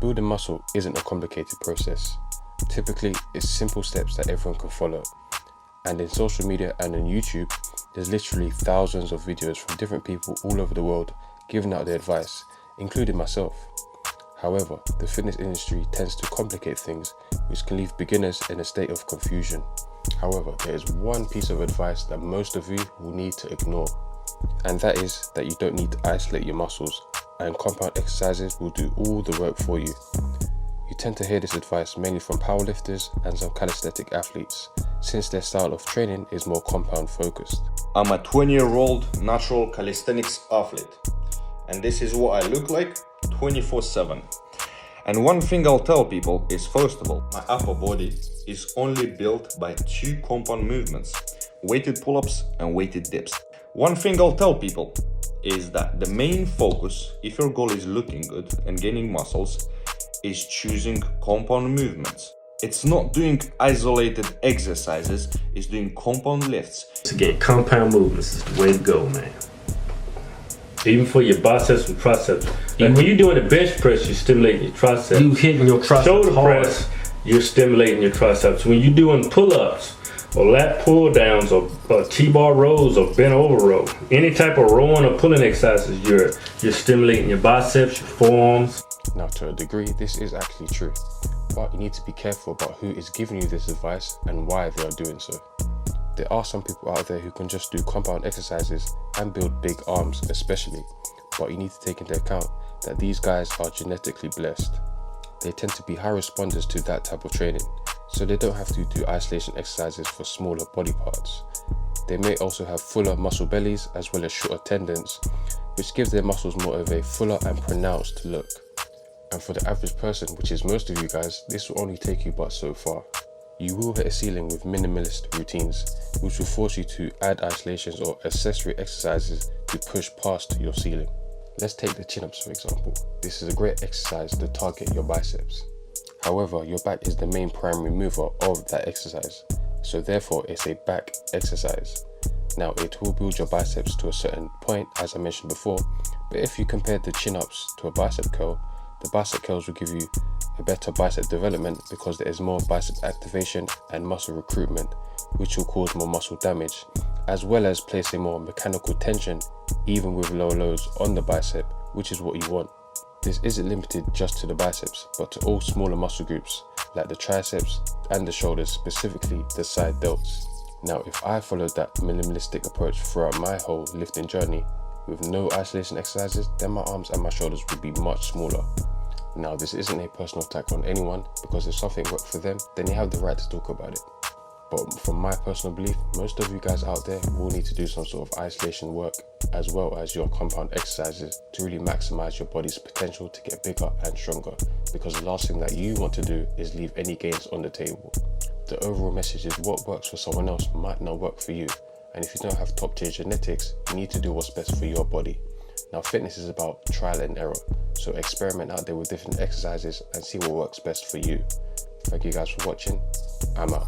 Building muscle isn't a complicated process. Typically, it's simple steps that everyone can follow. And in social media and on YouTube, there's literally thousands of videos from different people all over the world giving out their advice, including myself. However, the fitness industry tends to complicate things, which can leave beginners in a state of confusion. However, there is one piece of advice that most of you will need to ignore, and that is that you don't need to isolate your muscles, and compound exercises will do all the work for you. You tend to hear this advice mainly from powerlifters and some calisthenic athletes, since their style of training is more compound focused. I'm a 20-year-old natural calisthenics athlete, and this is what I look like 24/7. And one thing I'll tell people is, first of all, my upper body is only built by 2 compound movements: weighted pull-ups and weighted dips. One thing I'll tell people is that the main focus, if your goal is looking good and gaining muscles, is choosing compound movements. It's not doing isolated exercises, it's doing compound lifts. To get compound movements is the way to go, man. Even for your biceps and triceps. Like when you're doing a bench press, you're stimulating your triceps. You hitting your triceps Shoulder hard. press, you're stimulating your triceps. When you're doing pull-ups or lat pull downs or T-bar rows or bent over row, any type of rowing or pulling exercises, you're stimulating your biceps, your forearms. Now, to a degree, this is actually true, but you need to be careful about who is giving you this advice and why they are doing so. There are some people out there who can just do compound exercises and build big arms especially, but you need to take into account that these guys are genetically blessed. They tend to be high responders to that type of training, so they don't have to do isolation exercises for smaller body parts. They may also have fuller muscle bellies as well as shorter tendons, which gives their muscles more of a fuller and pronounced look. And for the average person, which is most of you guys, this will only take you but so far. You will hit a ceiling with minimalist routines, which will force you to add isolations or accessory exercises to push past your ceiling. Let's take the chin-ups for example. This is a great exercise to target your biceps. However, your back is the main primary mover of that exercise, so therefore it's a back exercise. Now, it will build your biceps to a certain point, as I mentioned before, but if you compare the chin-ups to a bicep curl, the bicep curls will give you a better bicep development because there is more bicep activation and muscle recruitment, which will cause more muscle damage, as well as placing more mechanical tension even with low loads on the bicep, which is what you want. This isn't limited just to the biceps, but to all smaller muscle groups like the triceps and the shoulders, specifically the side delts. Now, if I followed that minimalistic approach throughout my whole lifting journey with no isolation exercises, then my arms and my shoulders would be much smaller. Now, this isn't a personal attack on anyone, because if something worked for them, then you have the right to talk about it. But from my personal belief, most of you guys out there will need to do some sort of isolation work as well as your compound exercises to really maximize your body's potential to get bigger and stronger, because the last thing that you want to do is leave any gains on the table. The overall message is what works for someone else might not work for you, and if you don't have top tier genetics, you need to do what's best for your body. Now, fitness is about trial and error, so experiment out there with different exercises and see what works best for you. Thank you guys for watching. I'm out.